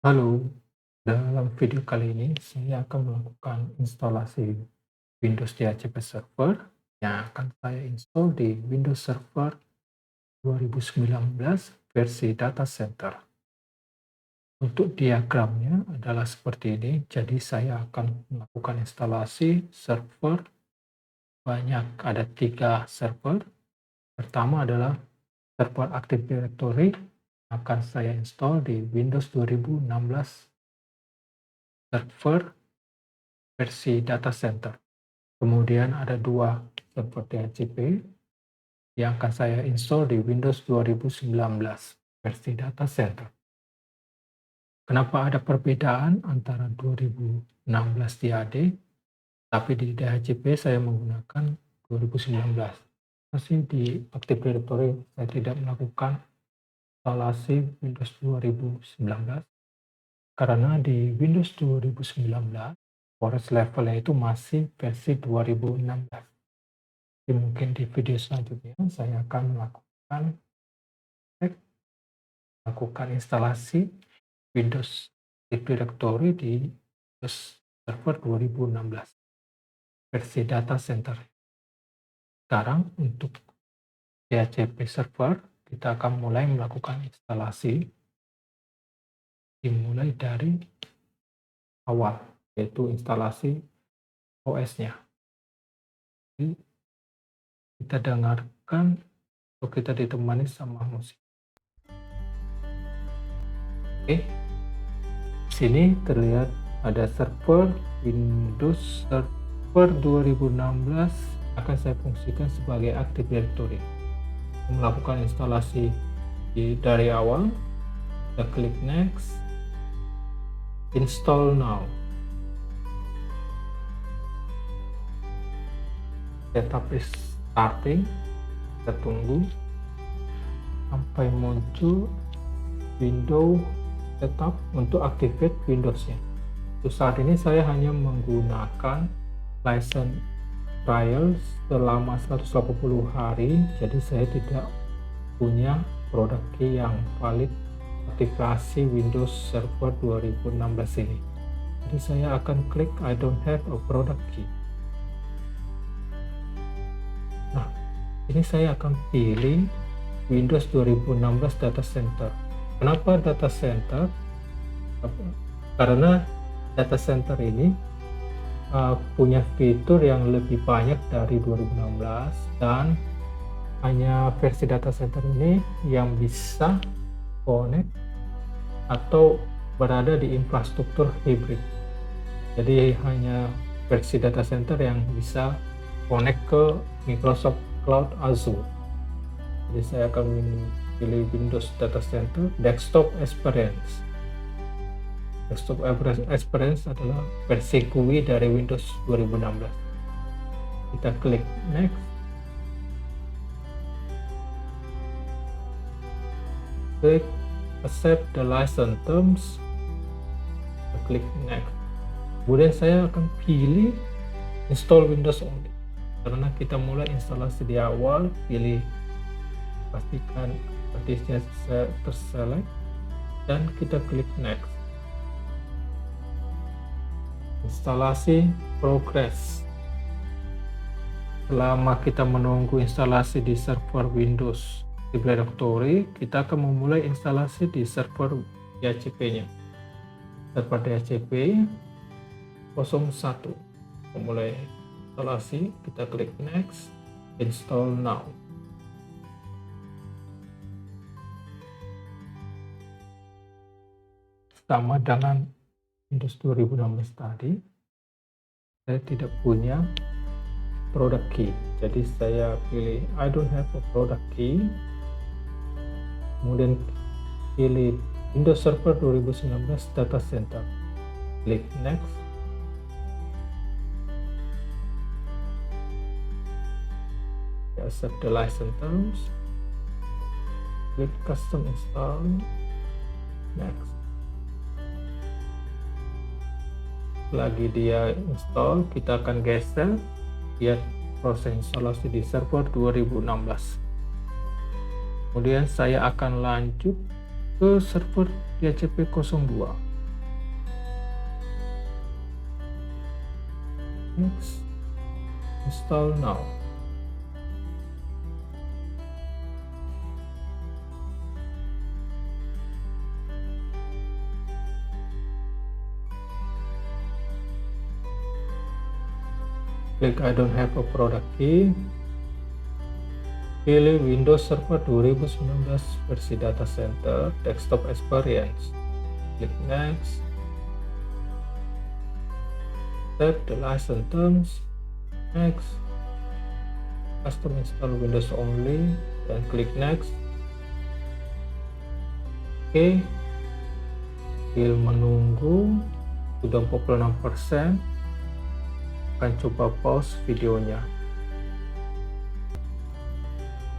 Halo, dalam video kali ini saya akan melakukan instalasi Windows DHCP Server yang akan saya install di Windows Server 2019 versi Data Center. Untuk diagramnya adalah seperti ini, jadi saya akan melakukan instalasi server banyak, ada 3 server. Pertama adalah server Active Directory akan saya install di Windows 2016 server versi Data Center. Kemudian ada 2 server DHCP yang akan saya install di Windows 2019 versi Data Center. Kenapa ada perbedaan antara 2016 DAD, tapi di DHCP saya menggunakan 2019. Masih di Active Directory saya tidak melakukan instalasi Windows 2019 karena di Windows 2019 storage levelnya itu masih versi 2016. Jadi mungkin di video selanjutnya saya akan melakukan instalasi Windows Active Directory di Windows Server 2016 versi Data Center. Sekarang untuk DHCP Server kita akan mulai melakukan instalasi, dimulai dari awal, yaitu instalasi OS-nya. Kita dengarkan atau kita ditemani sama musik. Oke, sini terlihat ada server Windows Server 2016 akan saya fungsikan sebagai Active Directory. Melakukan instalasi dari awal, kita klik Next, Install Now. Setup is starting, kita tunggu sampai muncul window setup untuk activate Windows-nya. Untuk saat ini saya hanya menggunakan license trial selama 180 hari, jadi saya tidak punya product key yang valid aktivasi Windows Server 2016 ini. Jadi saya akan klik I don't have a product key. Nah, ini saya akan pilih Windows 2016 Data Center. Kenapa Data Center? Karena Data Center ini punya fitur yang lebih banyak dari 2016 dan hanya versi Data Center ini yang bisa connect atau berada di infrastruktur hybrid. Jadi hanya versi Data Center yang bisa connect ke Microsoft Cloud Azure. Jadi saya akan pilih Windows Data Center Desktop Experience. Desktop Experience adalah versi GUI dari Windows 2016. Kita klik Next. Klik Accept the license terms. Kita klik Next. Kemudian saya akan pilih Install Windows Only. Karena kita mulai instalasi di awal, pilih pastikan disknya terselect dan kita klik Next. Instalasi progress. Selama kita menunggu instalasi di server Windows Active Directory, kita akan memulai instalasi di server DHCP-nya. Server DHCP 01. Memulai instalasi, kita klik Next, Install Now. Sama dengan Windows 2016 tadi, saya tidak punya product key, jadi saya pilih I don't have a product key, kemudian pilih Windows Server 2019 Data Center, klik Next. Accept the license terms, klik Custom Install, Next. Lagi dia install, kita akan geser lihat proses instalasi di server 2016. Kemudian saya akan lanjut ke server DHCP 02. Next, install now. Klik I don't have a product key. Pilih Windows Server 2019 versi data center desktop experience. Klik next. Set the license terms. Next. Custom install Windows only dan klik next. Oke. Sambil menunggu sudah 46%, akan coba pause videonya.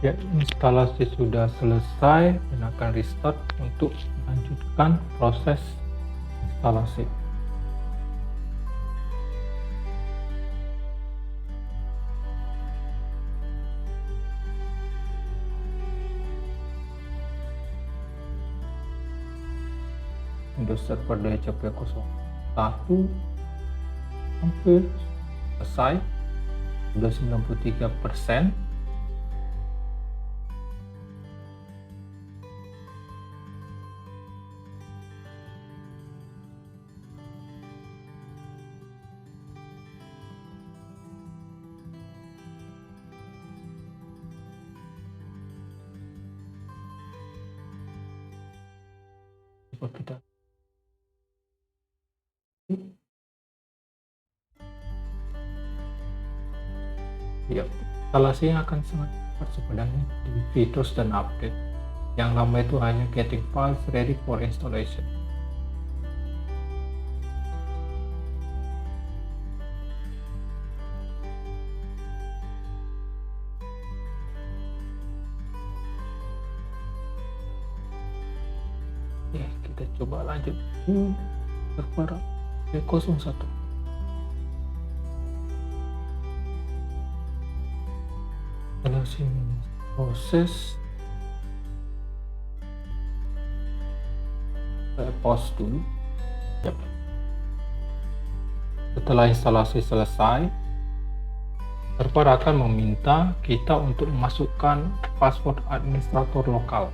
Ya, instalasi sudah selesai dan akan restart untuk melanjutkan proses instalasi. Windows Server DHCP01 hampir selesai, sudah 93%. Coba kita ya, instalasinya akan sangat cepat sebenarnya di fitur dan update. Yang lama itu hanya getting files ready for installation. Ya, kita coba lanjut server B01. Instalasi proses, saya pause dulu. Yep. Setelah instalasi selesai, server akan meminta kita untuk memasukkan password administrator lokal.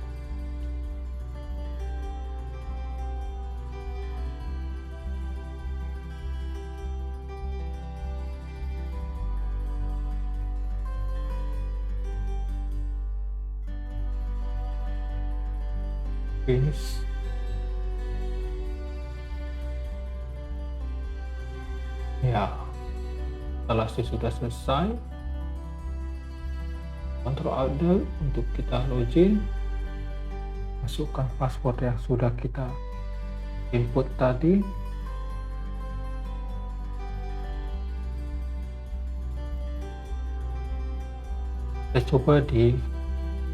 Finish. Ya, instalasi sudah selesai. Ctrl Alt untuk kita login, masukkan password yang sudah kita input tadi. Kita coba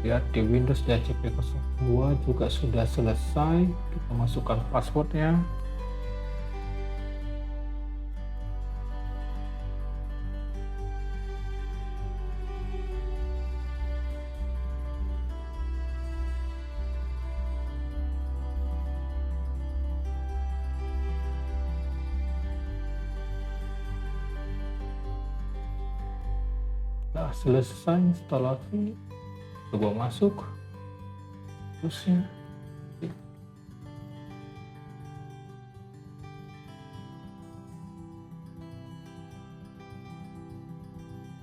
lihat di Windows DHCP02 juga sudah selesai. Kita masukkan passwordnya. Nah, selesai instalasi, coba masuk terusnya.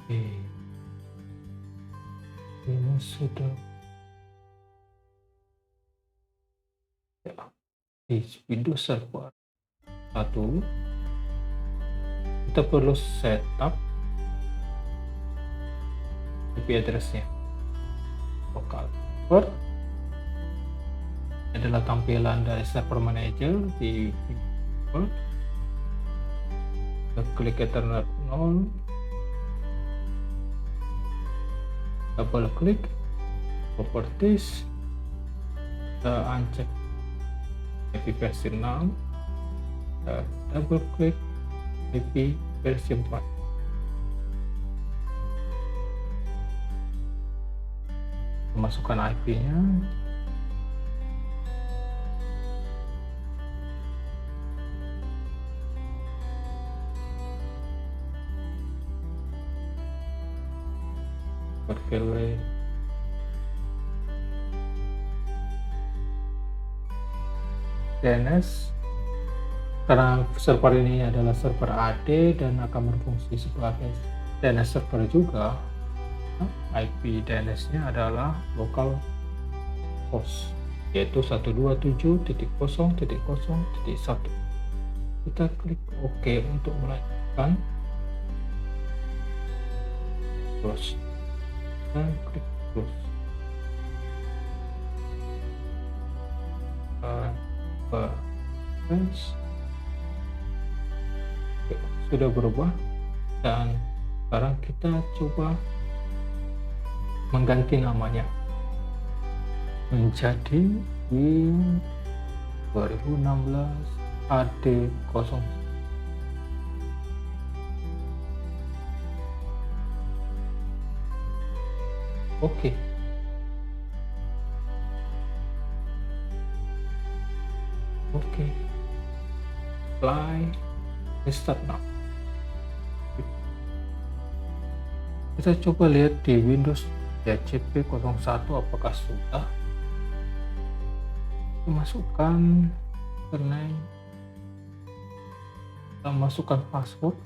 Oke, ini sudah ya, di Windows Server 1 kita perlu setup IP address-nya. Local server adalah tampilan dari server manager di Windows. Kita klik Ethernet 0, double klik properties, kita uncheck IP versi 6, kita double klik IP versi 4. Masukkan IP-nya. berfile DNS. Karena server ini adalah server AD dan akan berfungsi sebagai DNS server juga, IP DNS-nya adalah local host, yaitu 127.0.0.1. Kita klik OK untuk melanjutkan, close, dan klik close. Sudah berubah, dan sekarang kita coba mengganti namanya menjadi Win 2016 AD0. Oke. Apply, restart now. Kita coba lihat di Windows DHCP 01 apakah sudah. Kita masukkan username, kita masukkan password.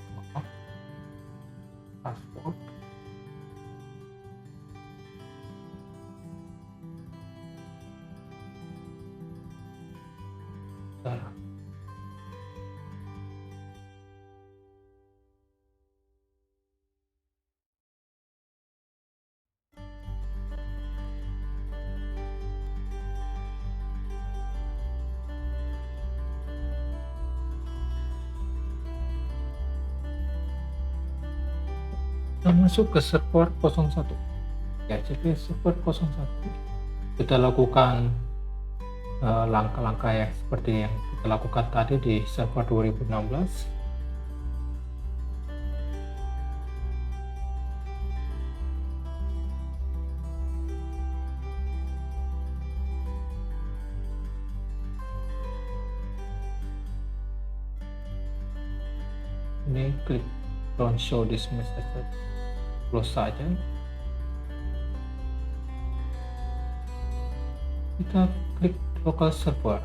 Kita masuk ke server 01, DHCP server 01. Kita lakukan langkah-langkah yang seperti yang kita lakukan tadi di server 2016. Ini klik don't show this message, close saja. Kita klik local server.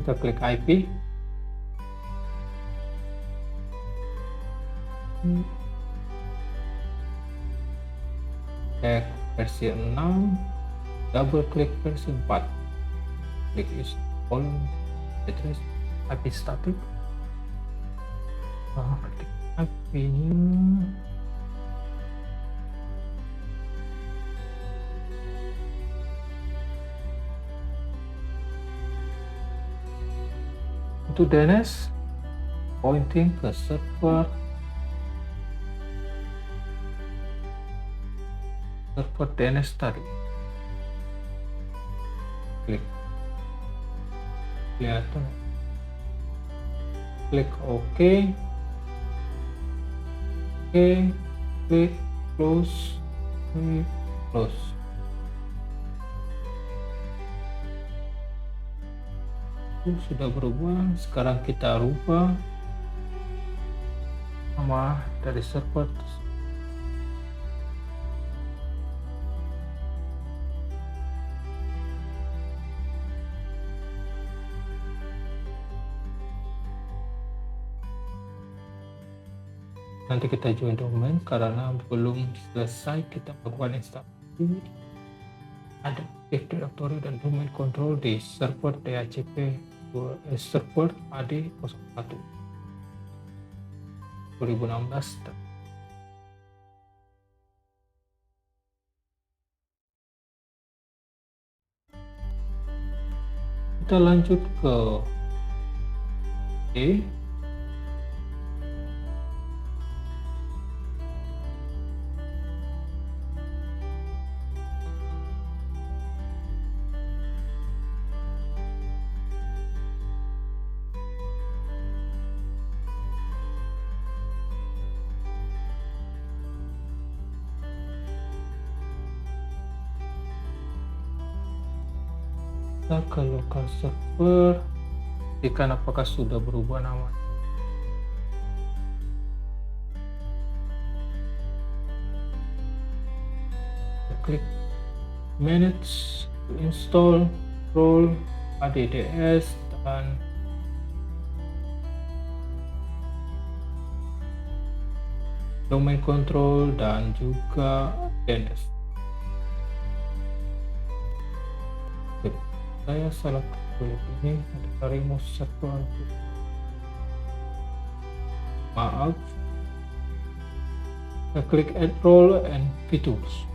Kita klik IP. Cek versi 6, double klik versi 4. Klik use all address IP static. Klik IP-nya. Untuk DNS, pointing ke server DNS tadi. Klik, kelihatan. Klik OK. Klik close. Klik close. Sudah berubah. Sekarang kita rubah nama dari server. Nanti kita join domain karena belum selesai kita melakukan instalasi. Ada Active Directory dan domain control di server DHCP server AD01 2016. Kita lanjut ke E. Kita ke local server, pastikan apakah sudah berubah namanya. klik manage to install role ADDS dan domain control dan juga DNS. Saya salah klik ini ada remove server. Maaf. Kita klik add role and features.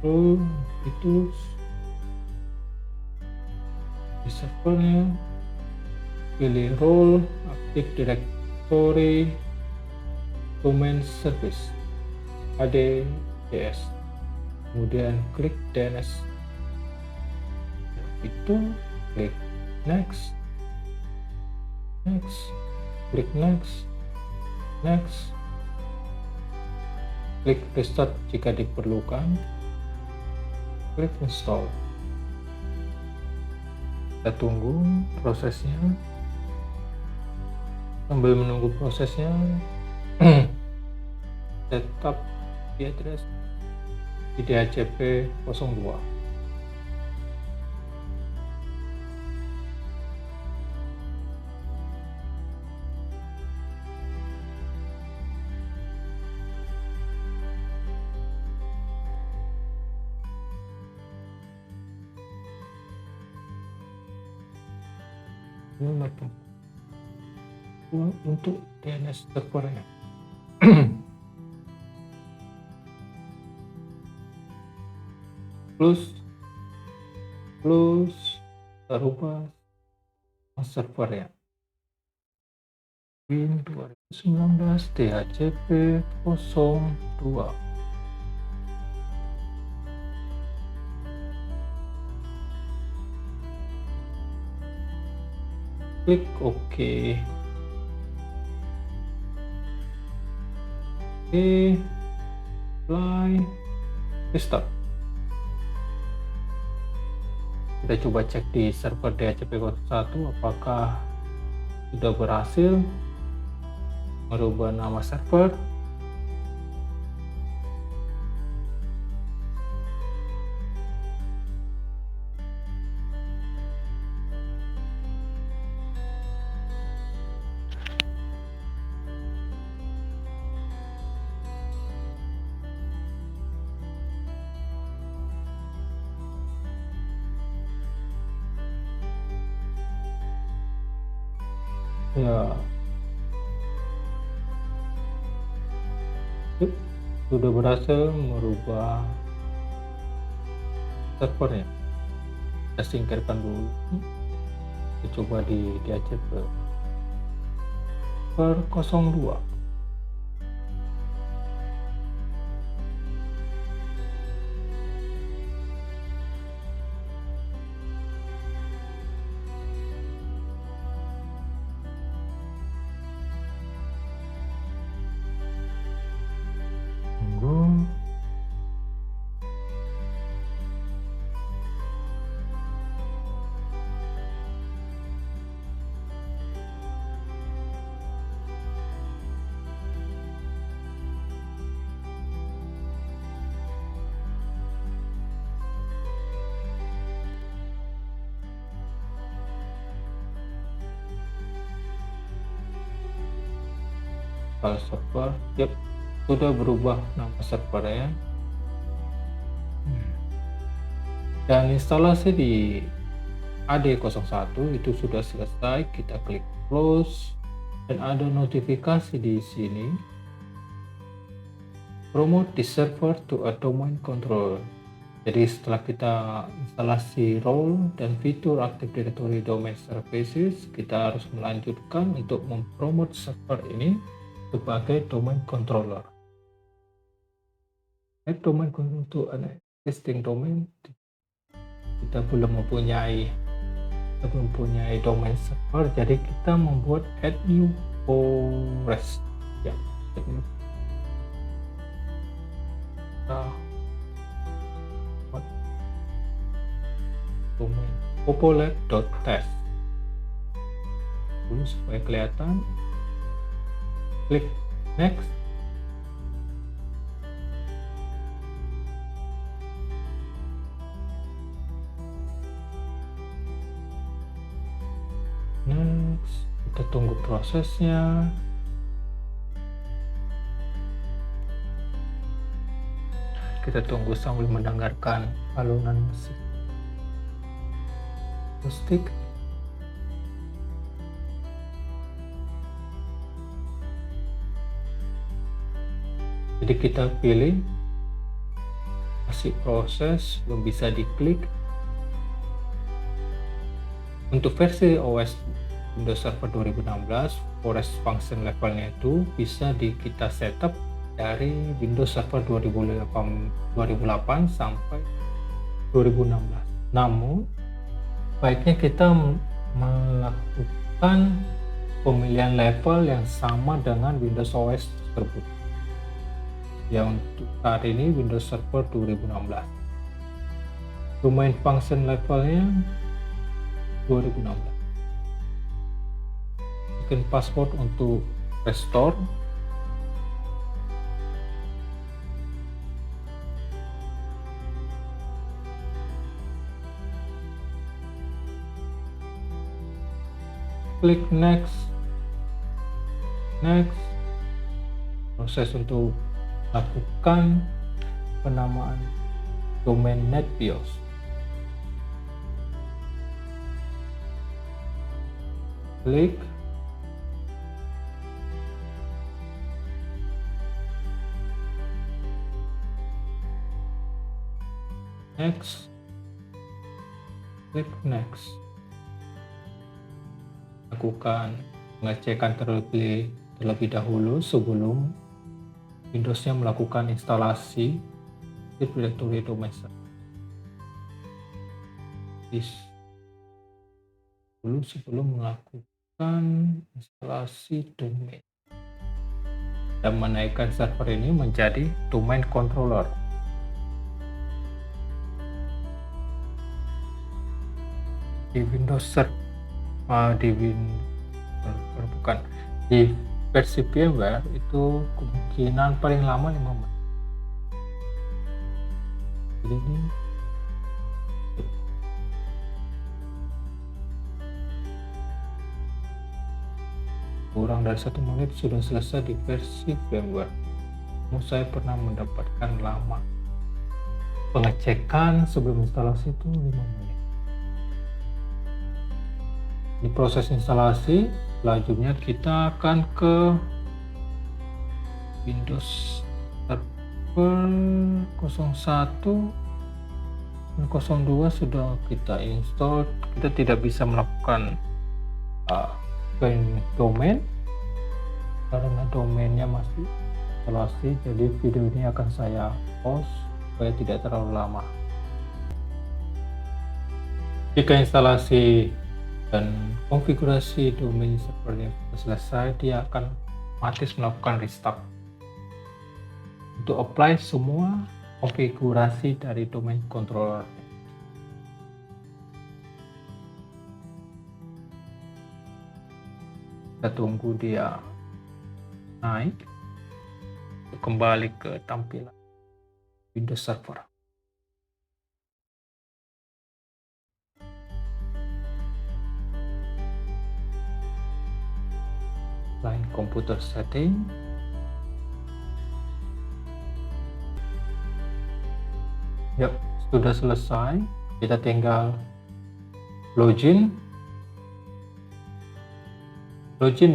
Role features. Di servernya pilih role, Active Directory, domain service ADDS, kemudian klik DNS, itu klik next, klik next, klik restart jika diperlukan, klik install. Kita tunggu prosesnya. Sambil menunggu prosesnya, setup di address di DHCP 02. Ini untuk DNS servernya. Plus kita rubah server ya. Win 2019 DHCP 02. Klik OK. Apply, restart. Kita coba cek di server DHCP 01 apakah sudah berhasil merubah nama server. Ya, sudah berhasil merubah servernya. Kita singkirkan dulu. Kita coba di DHCP per 02. File server, yep, sudah berubah nama servernya. Dan instalasi di AD01 itu sudah selesai. Kita klik close dan ada notifikasi di sini. Promote the server to a domain controller. Jadi setelah kita instalasi role dan fitur Active Directory Domain Services, kita harus melanjutkan untuk mempromot server ini sebagai domain controller. Add domain controller to an existing domain. Kita belum mempunyai domain server, jadi kita membuat add new forest. Ya, add new. Domain populate.test dulu supaya kelihatan. Klik next. Kita tunggu prosesnya. Kita tunggu sambil mendengarkan alunan musik akustik. Jadi kita pilih, masih proses, belum bisa diklik. Untuk versi OS Windows Server 2016, forest function levelnya itu bisa kita setup dari Windows Server 2008 sampai 2016. Namun, baiknya kita melakukan pemilihan level yang sama dengan Windows OS tersebut. Ya, untuk saat ini Windows Server 2016. Domain function levelnya 2016. Bikin password untuk restore. Klik next. Proses untuk lakukan penamaan domain NetBIOS. Klik. Next. Klik next. Lakukan pengecekan terlebih dahulu sebelum Windows-nya melakukan instalasi directory domain server. Sebelum melakukan instalasi domain dan menaikkan server ini menjadi domain controller. Di Windows Server, di versi VMware itu kemungkinan paling lama 5 menit. Jadi ini kurang dari 1 menit sudah selesai di versi VMware. Namun saya pernah mendapatkan lama. Pengecekan sebelum instalasi itu 5 menit. Di proses instalasi, selanjutnya kita akan ke Windows Server 01 dan 02 sudah kita install. Kita tidak bisa melakukan domain karena domainnya masih instalasi, jadi video ini akan saya pause supaya tidak terlalu lama. Jika instalasi dan konfigurasi domain servernya sudah selesai, dia akan otomatis melakukan restart untuk apply semua konfigurasi dari domain controller. Kita tunggu dia naik untuk kembali ke tampilan Windows Server. Line komputer setting. Yap, sudah selesai. Kita tinggal login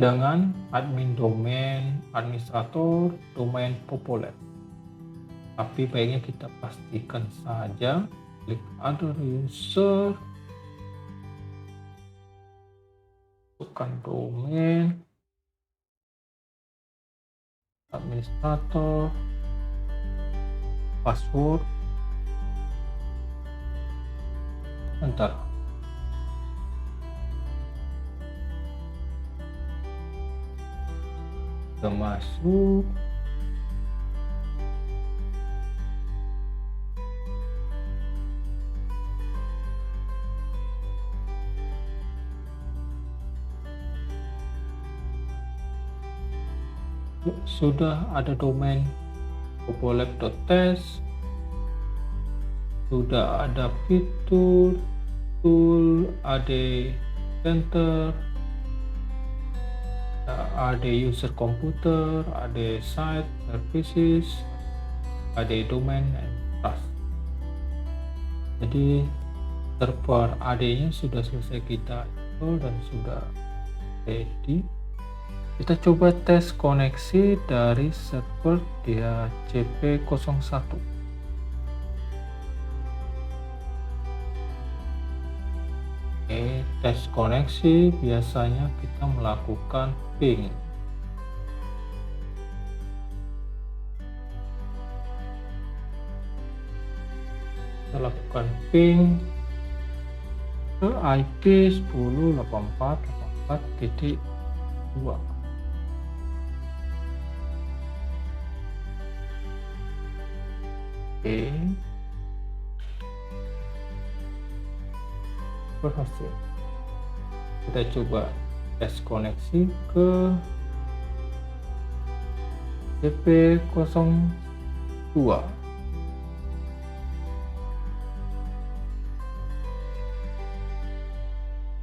dengan admin domain, administrator domain populer. Tapi baiknya kita pastikan saja, klik other user, masukkan domain, administrator, password, enter. Kita masuk, sudah ada domain popolab.test, sudah ada fitur, tool, AD center, ada user computer, ada site services, ada domain and trust. Jadi server AD-nya sudah selesai kita install dan sudah ready. Kita coba tes koneksi dari server DHCP01. Oke, tes koneksi biasanya kita melakukan ping. Kita lakukan ping ke IP 10.84.84.2. Oke, berhasil. Kita coba tes koneksi ke CP02.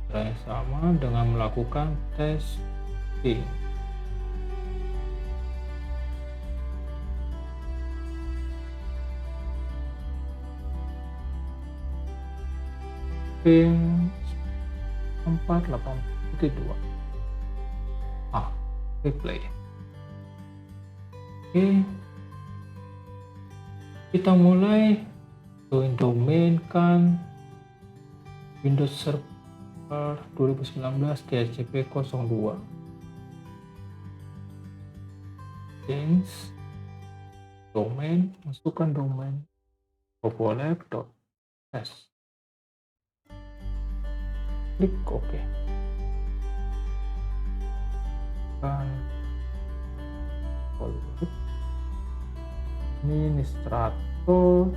Cara yang sama dengan melakukan tes ping. Ping 4.8.2. Replay. Oke, kita mulai join domain kan Windows Server 2019 DHCP02. Change domain, masukkan domain popolab.s. Klik OK. Dan administrator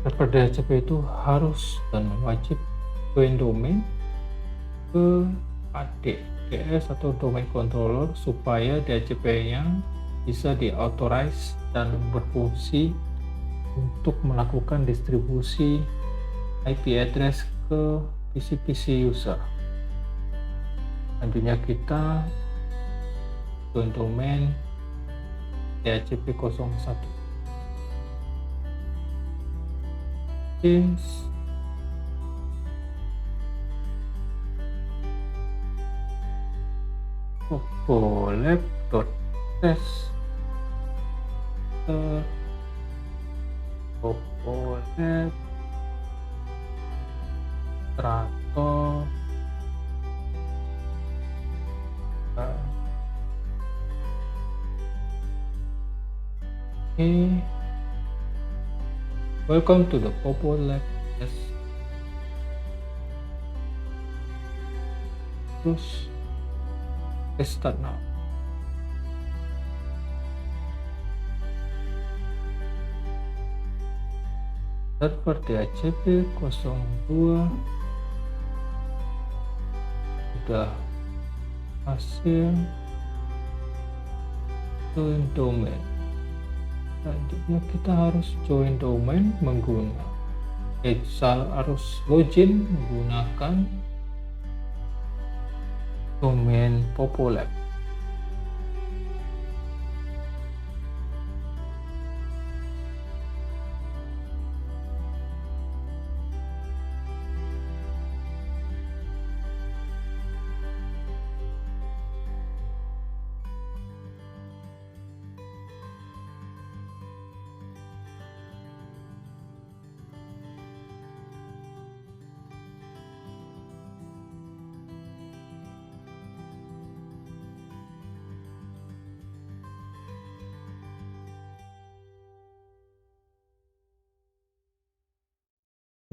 server DHCP itu harus dan wajib join domain ke ADDS atau domain controller supaya DHCP-nya bisa di-authorize dan berfungsi untuk melakukan distribusi IP address ke PC-PC user. Selanjutnya kita join domain DHCP01. Change popolab.test popolab administrator welcome to the popolab test. Terus start now. Server DHCP02 sudah hasil join domain. Selanjutnya kita harus join domain harus login menggunakan domain popolab.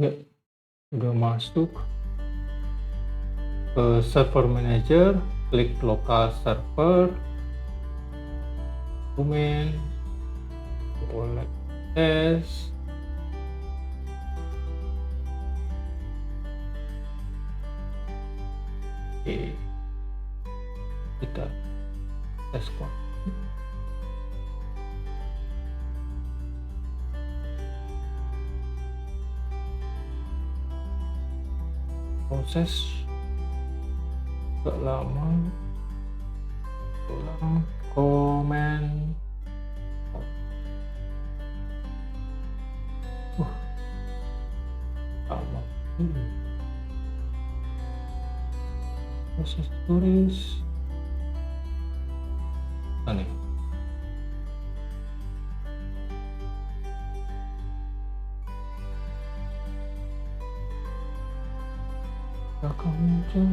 Ya, sudah masuk ke server manager, klik local server, domain, popolab test, oke, kita tes kok. proses agak lama. Ulang komen. Lama. Proses tulis. Nih. Akan muncul.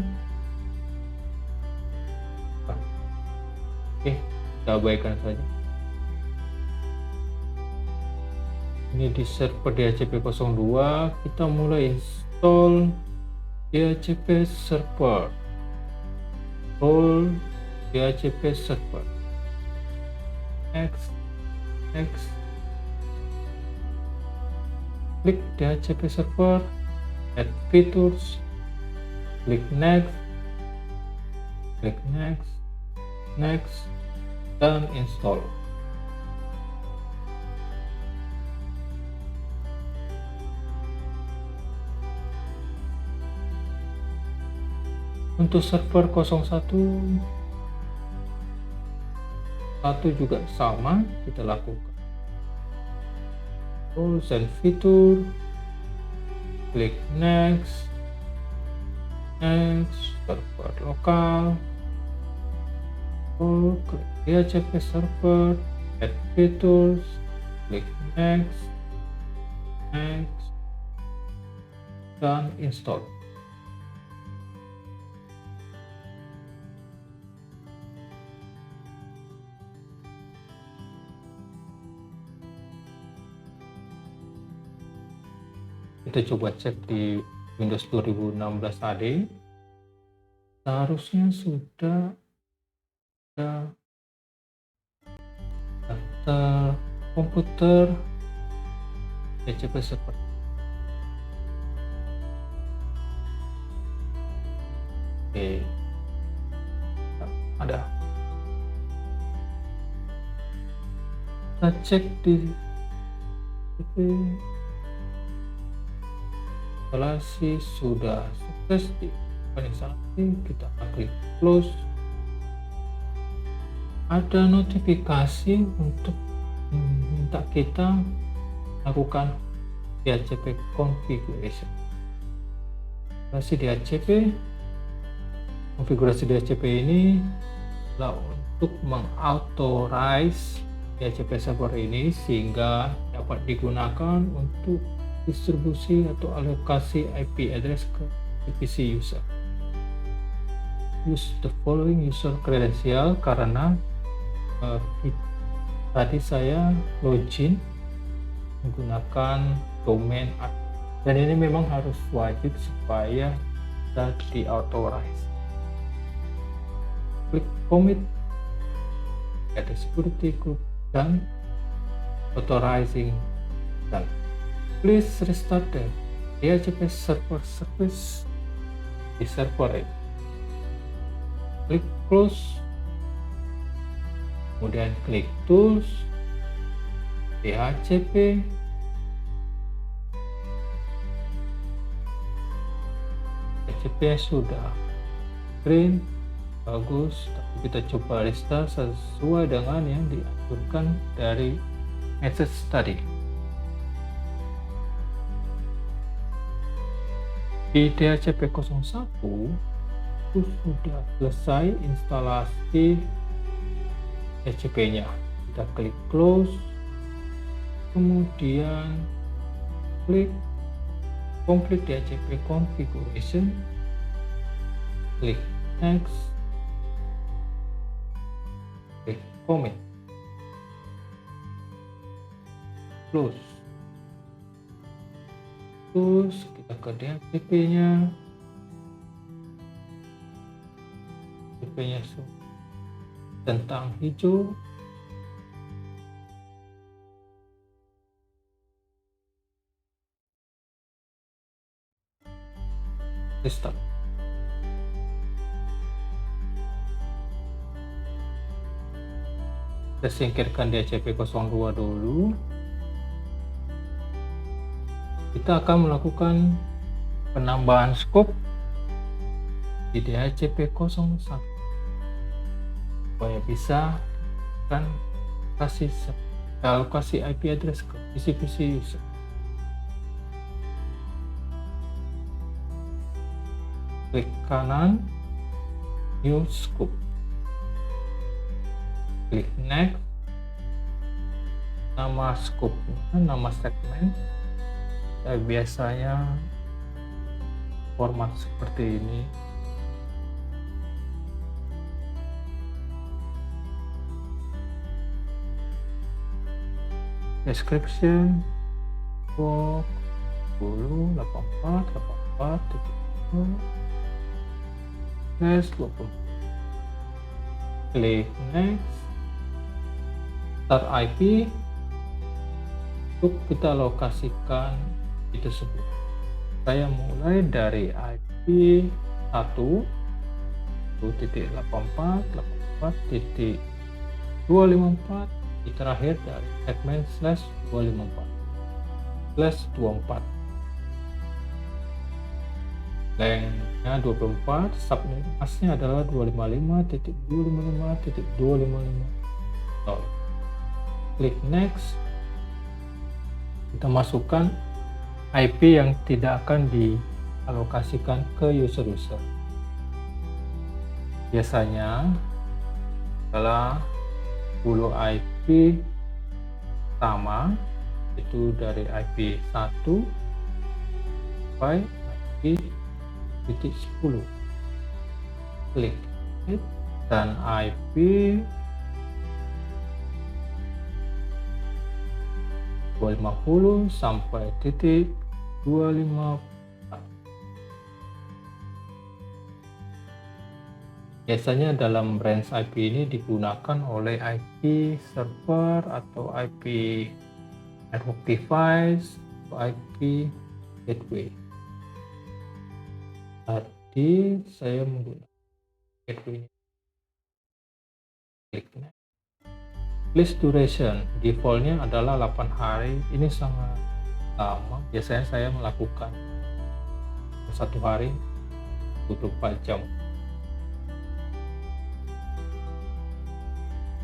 Oke, kita abaikan saja. Ini di server DHCP02, kita mulai install DHCP server. Install DHCP server. Next. Klik DHCP server, add features, klik next, dan install. Untuk server 01 juga sama, kita lakukan tools and feature, klik next, server lokal, klik DHCP server, add features, klik next, dan install. Kita coba cek di Windows 2016 AD, seharusnya sudah ada daftar komputer DHCP server. Oke, ada. Kita cek di instalasi sudah sukses di organisasi, kita klik close. Ada notifikasi untuk minta kita lakukan DHCP configuration. Konfigurasi DHCP ini adalah untuk mengauthorize DHCP server ini sehingga dapat digunakan untuk distribusi atau alokasi IP address ke PC user. Use the following user credential karena tadi saya login menggunakan domain admin, dan ini memang harus wajib supaya bisa di-authorize. Klik commit, ada security group dan authorizing dan please restart the DHCP server service di server ini. Klik close, kemudian klik tools, DHCP, DHCP sudah green, bagus, tapi kita coba restart sesuai dengan yang dianjurkan dari message tadi. Di DHCP 01 itu sudah selesai instalasi DHCP-nya. Kita klik close, kemudian klik complete DHCP configuration, klik next, klik commit, close. Terus kita ke DHCP-nya, DHCP-nya tentang hijau, restart. Kita singkirkan DHCP 02 dulu. Kita akan melakukan penambahan scope di DHCP01 supaya bisa kan kasih alokasi IP address ke PC user. Klik kanan, new scope, klik next, nama scope-nya, nama segmen, saya biasanya format seperti ini. Description box 10.84.84.20. Klik next, start IP, untuk kita lokasikan itu tersebut. Saya mulai dari IP 1.1.84.84.254, di terakhir dari segmen /254/24. Lengthnya 24, subnetnya adalah 255.255.255. Klik next, kita masukkan IP yang tidak akan dialokasikan ke user-user. Biasanya adalah 10 IP sama, itu dari IP 1 sampai IP 10. Klik dan IP 250 sampai titik 254. Biasanya dalam range IP ini digunakan oleh IP server atau IP network device atau IP gateway. Tadi saya menggunakan gateway. Klik next. List duration defaultnya adalah 8 hari. Ini sangat lama. Biasanya saya melakukan 1 hari 24 jam.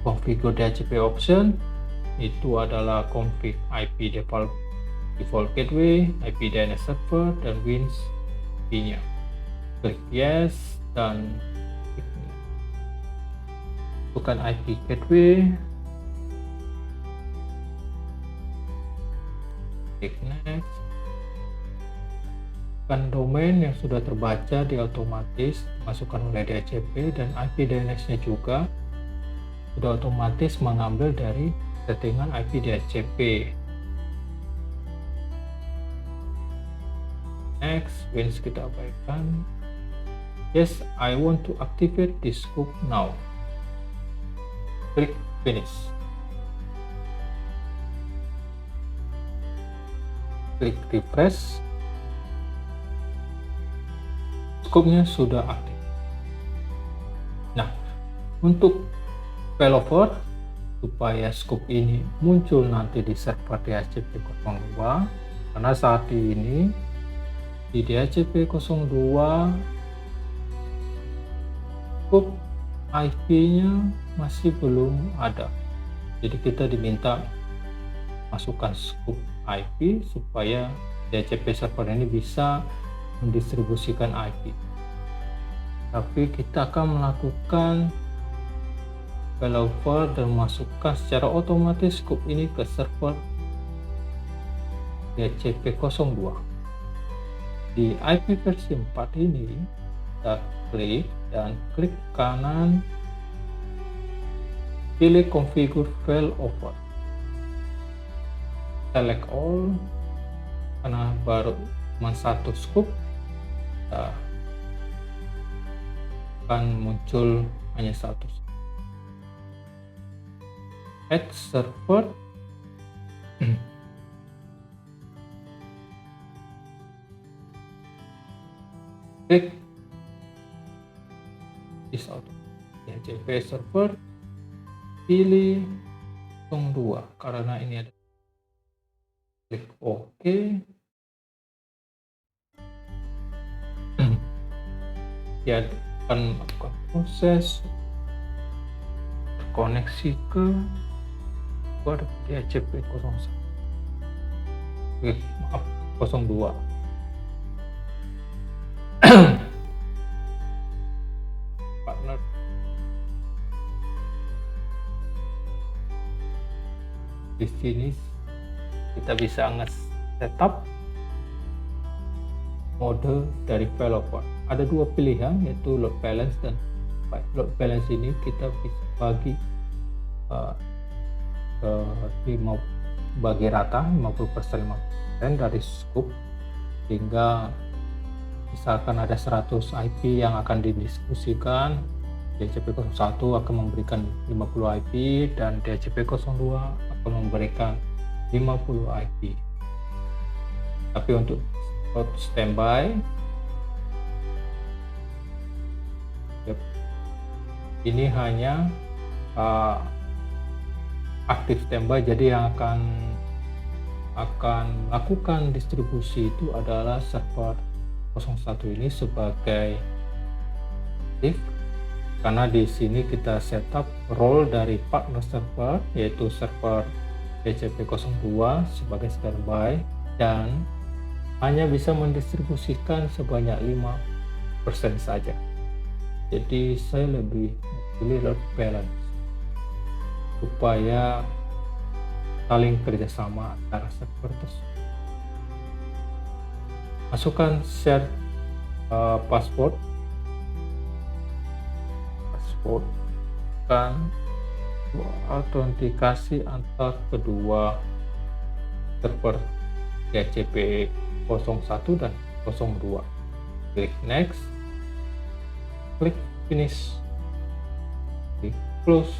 Configure DHCP option itu adalah config IP default gateway, IP DNS server, dan WINS IP-nya. Klik yes dan klik next. Bukan IP gateway, klik next. Bukan domain yang sudah terbaca di otomatis masukkan oleh DHCP, dan IP DNS-nya juga sudah otomatis mengambil dari settingan IP DHCP. Next, WINS kita abaikan. Yes, I want to activate this scope now. Klik finish. Klik refresh. Scope-nya sudah aktif. Nah, untuk failover supaya scope ini muncul nanti di server DHCP02, karena saat ini di DHCP02 scope IP-nya masih belum ada. Jadi kita diminta masukkan scope IP supaya DHCP server ini bisa mendistribusikan IP. Tapi kita akan melakukan failover dan masukkan secara otomatis scope ini ke server DHCP02. Di IP versi 4 ini kita klik dan klik kanan, pilih configure failover, select all, karena baru cuma satu scope, akan muncul hanya satu. Add server. Klik is auto DHCP server, pilih 02 karena ini ada. Klik OK. dia akan melakukan proses koneksi ke DHCP01. Maaf, 02. Partner. Di sini kita bisa nge-setup mode dari failover. Ada dua pilihan, yaitu load balance dan load balance. Ini kita bisa bagi bagi rata 50% dari scope, sehingga misalkan ada 100 IP yang akan didiskusikan, DHCP01 akan memberikan 50 IP dan DHCP02 akan memberikan 50 IP. Tapi untuk slot standby ini hanya aktif standby, jadi yang akan melakukan distribusi itu adalah server 01 ini sebagai aktif, karena di sini kita setup role dari partner server, yaitu server DHCP02 sebagai standby dan hanya bisa mendistribusikan sebanyak 5% saja. Jadi saya lebih memilih load balance supaya saling kerjasama antara server tersebut. Masukkan share password dan autentikasi antar kedua server DHCP01 dan 02. Klik next, klik finish, klik close,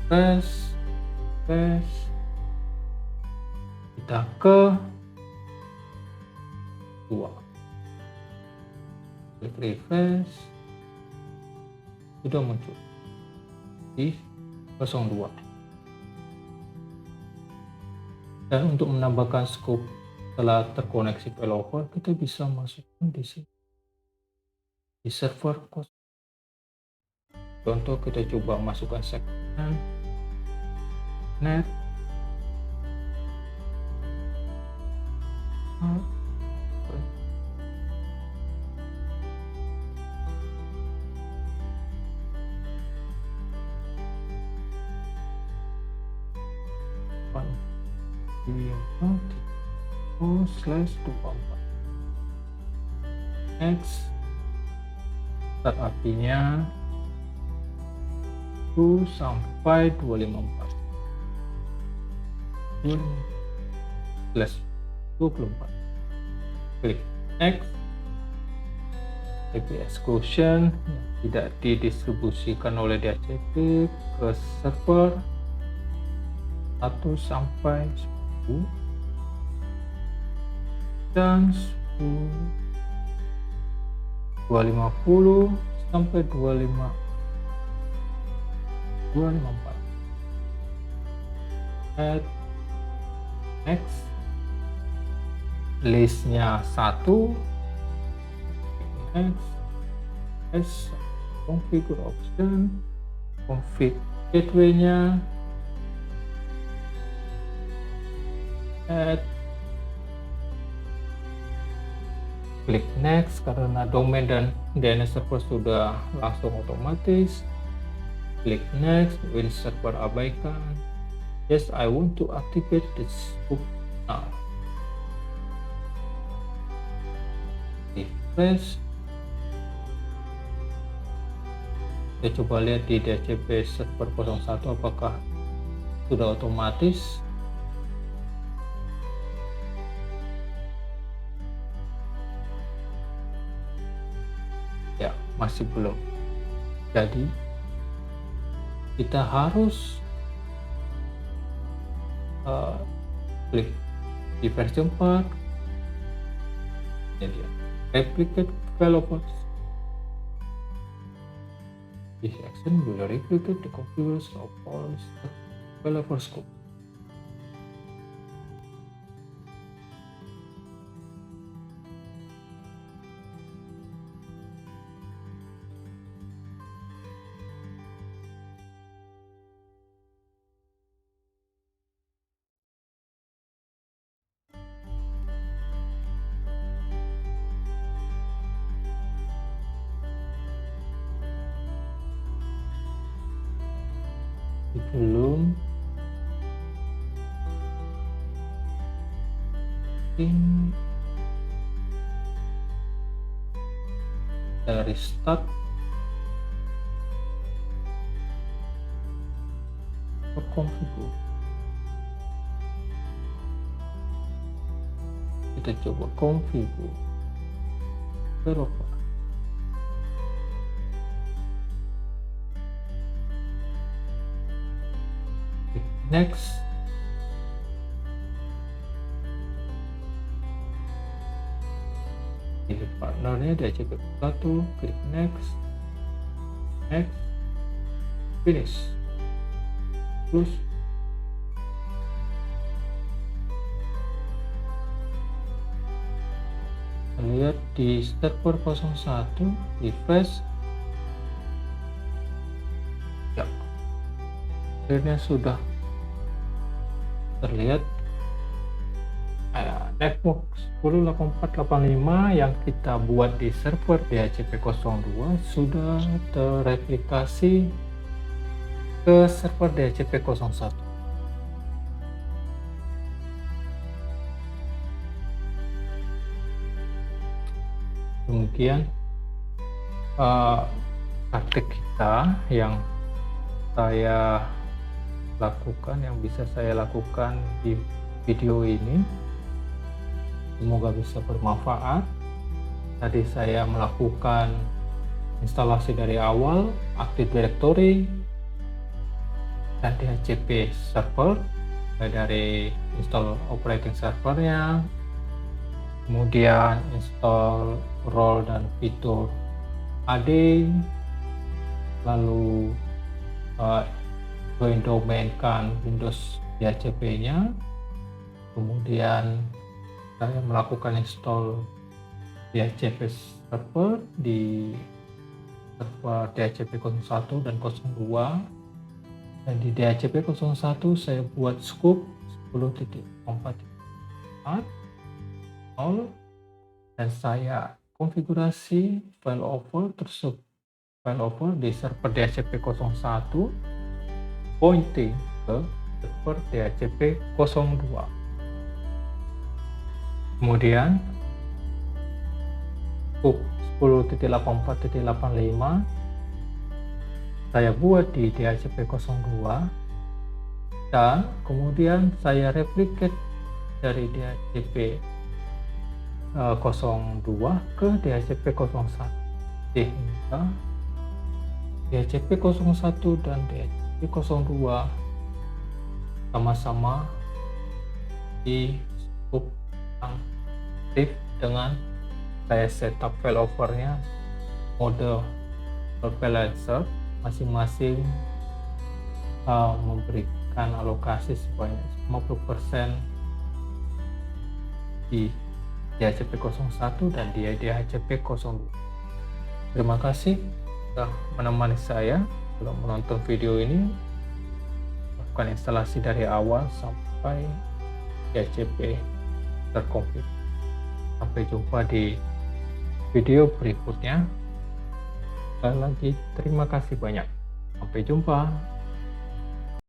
tes kita ke 2, klik refresh, sudah muncul di 02. Dan untuk menambahkan scope setelah terkoneksi failover, kita bisa masukkan di sini di server kos. Contoh, kita coba masukkan segmen net /24 X start apinya 1 sampai 254 /24. Klik next. IP exclusion tidak didistribusikan oleh DHCP ke server 1 sampai 10 dan 250 sampai 254. Add next. Listnya 1, next, configure option, config gateway-nya, add, klik next karena domain dan DNS server sudah langsung otomatis. Klik next, win server abaikan. Yes, I want to activate this book now. Refresh. Kita coba lihat di DHCP server 01 apakah sudah otomatis. Ya, masih belum. Jadi kita harus klik di versi 4. Jadi replicate failover. This action will replicate the configuration of all failover scope. Sebelum dari start ke configure, kita coba configure developer. Klik next. Pilih partnernya DHCP 1, klik next, finish, close. Lihat di server 01, refresh, ya, akhirnya sudah terlihat network 10.84.85 yang kita buat di server DHCP 02 sudah terreplikasi ke server DHCP 01. Kemudian praktik kita yang saya lakukan, yang bisa saya lakukan di video ini, semoga bisa bermanfaat. Tadi saya melakukan instalasi dari awal, Active Directory dan DHCP server, dari install operating servernya, kemudian install role dan fitur AD, lalu join domain kan Windows DHCP-nya, kemudian saya melakukan install DHCP server di server DHCP 01 dan 02, dan di DHCP 01 saya buat scope 10.4.4 dan saya konfigurasi failover tersebut, failover di server DHCP 01 pointing ke server DHCP 02. Kemudian scope 10.84.85 saya buat di DHCP 02 dan kemudian saya replicate dari DHCP 02 ke DHCP 01 sehingga DHCP 01 dan DHCP 02 sama-sama di scope yang aktif dengan saya setup failovernya mode load balancer, masing-masing memberikan alokasi sebanyak 50% di DHCP 01 dan di DHCP 02. Terima kasih sudah menemani saya dalam menonton video ini, lakukan instalasi dari awal sampai DHCP terkonfig. Sampai jumpa di video berikutnya. Sekali lagi terima kasih banyak. Sampai jumpa.